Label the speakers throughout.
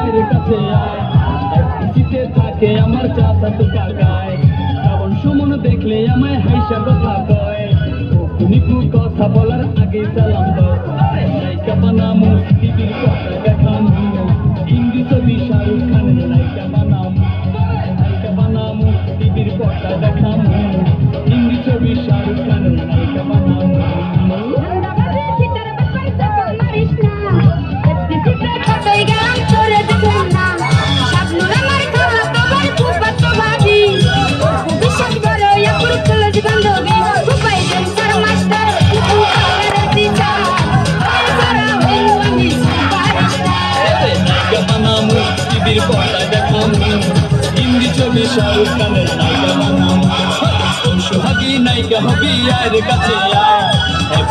Speaker 1: আয়ের কাছে আয় পিছিতে থাকে আমার চাচা তো কাকায় শ্রাবণ সুমন দেখলে আমায় হাইসা কথা কয় নিকু কথা বলার আগে সালাম দাও নায়িকা বানামু টিভির কথা দেখামু হিন্দি ছবি শাহরুখ খানের নায়িকা বানামু টিভির কথা দেখামু হিন্দি ছবি শাহরুখ খানের নায়িকা বানামু হিন্দি ছবি শাহরুখ খানের নায়িকা বানামু সোহাগী নায়িকা হবি আয়ের কাছে আয়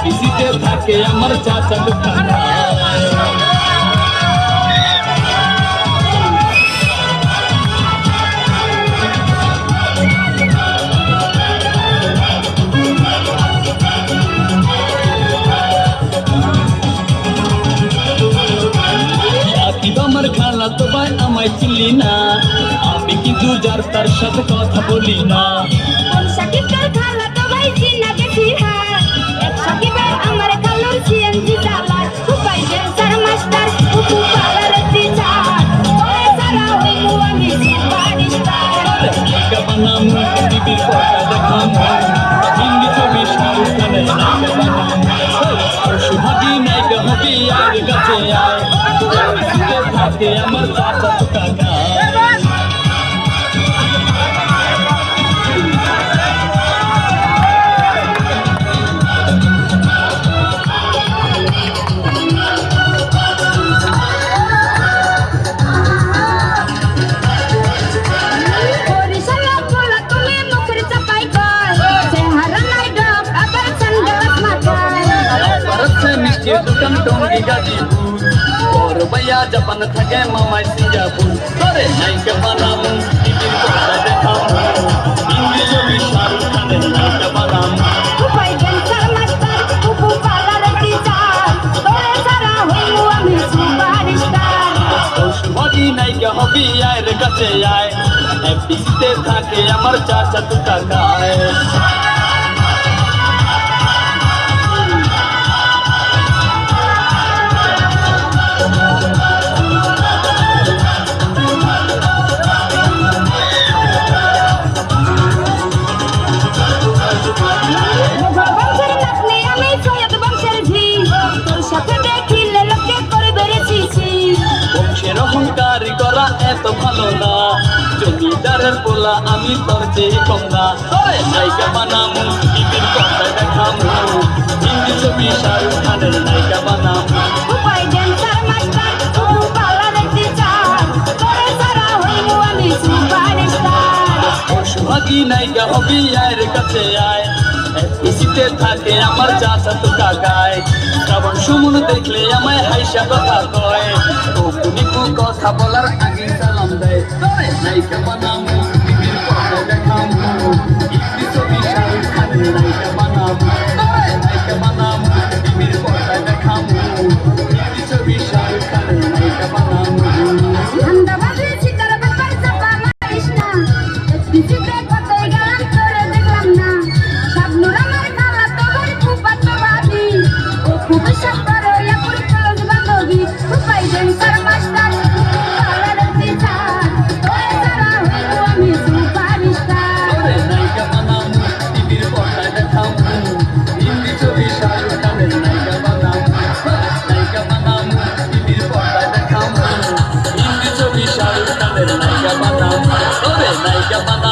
Speaker 1: পিছিতে থাকে আমার চাচা তো আমার খালা তো ভাই আমায় চিনলি না আমি কিন্তু যার তার সাথে কথা বলি না
Speaker 2: সাকিবের খালা তো ভাই চিনা গেছি হ্যাঁ এক সাকিবের আমার খালুর সিএনজি চালায় খুবাই ড্যান্সার মাস্টার কুকু পালার টিচার ওরে সারা হই মু আমি সুপারস্টার
Speaker 1: নায়িকা বানামু টিভির কথা দেখামু হিন্দি ছবি শাহরুখ খানের নায়িকা বানামু সোহাগী নায়িকা হবি আয়ের কাছে আয় থাকে আমার চাচা তো কাকা দোকান টঙ্গি গাজীপুর বড় ভাইয়া জাপান থাকে মামায় সিঙ্গাপুর তোরে নায়িকা বানামু টিভির কথা দেখামু হিন্দি ছবি শাহরুখ খানের নায়িকা বানামু
Speaker 2: খুবাই ড্যান্সার মাস্টার কুকু পালার টিচার তোরে সারা হই মু আমি সুপারস্টার
Speaker 1: সোহাগী নায়িকা হবি আয়ের কাছে আয় পিছিতে থাকে আমার চাচা তো কাকায় অহংকারী করা এত ভালো না জমিদারের পোলা আমি তোর চেয়ে কম না তোরে নায়িকা বানামু টিভির কথা দেখামু হিন্দি ছবি শাহরুখ খানের নায়িকা বানামু
Speaker 2: খুবাই ড্যান্সার মাস্টার কুকু পালার টিচার তোরে সারা হই মু আমি সুপারস্টার
Speaker 1: সোহাগী নায়িকা হবি আয়ের কাছে আয় পিছিতে থাকে আমার চাচা তো কাকায় শ্রাবণ সুমন দেখলে আমায় হাইসা কথা কয় নিকু কথা বলার আগে সালাম দেয় তোরে নায়িকা বানামু টিভির কথা দেখামু হিন্দি ছবি শাহরুখ খানের নায়িকা বানামু তোরে নায়িকা বানামু টিভির কথা দেখামু হিন্দি ছবি শাহরুখ খানের নায়িকা বানামু
Speaker 2: ধান্দাবাজি চিটার ব্যাপার চাপা মারিস না পিছিতে কতই গেলাম তোরে দেখলাম না শাবনুর আমার খালা তো ভাই ফুফাতো ভাবি ও খুব বিশ্বাস করে এপুর ক্লোজ বান্ধবী খুবাই ড্যান্সার মাস্টার পালার টিচার তোরে সারা হই মু আমি সুপারস্টার
Speaker 1: তোরে নায়িকা বানামু টিভির কথা দেখামু হিন্দি ছবি শাহরুখ খানের নায়িকা বানামু নায়িকা বানামু টিভির কথা দেখামু হিন্দি ছবি শাহরুখ খানের নায়িকা বানামু তোরে নায়িকা বানামু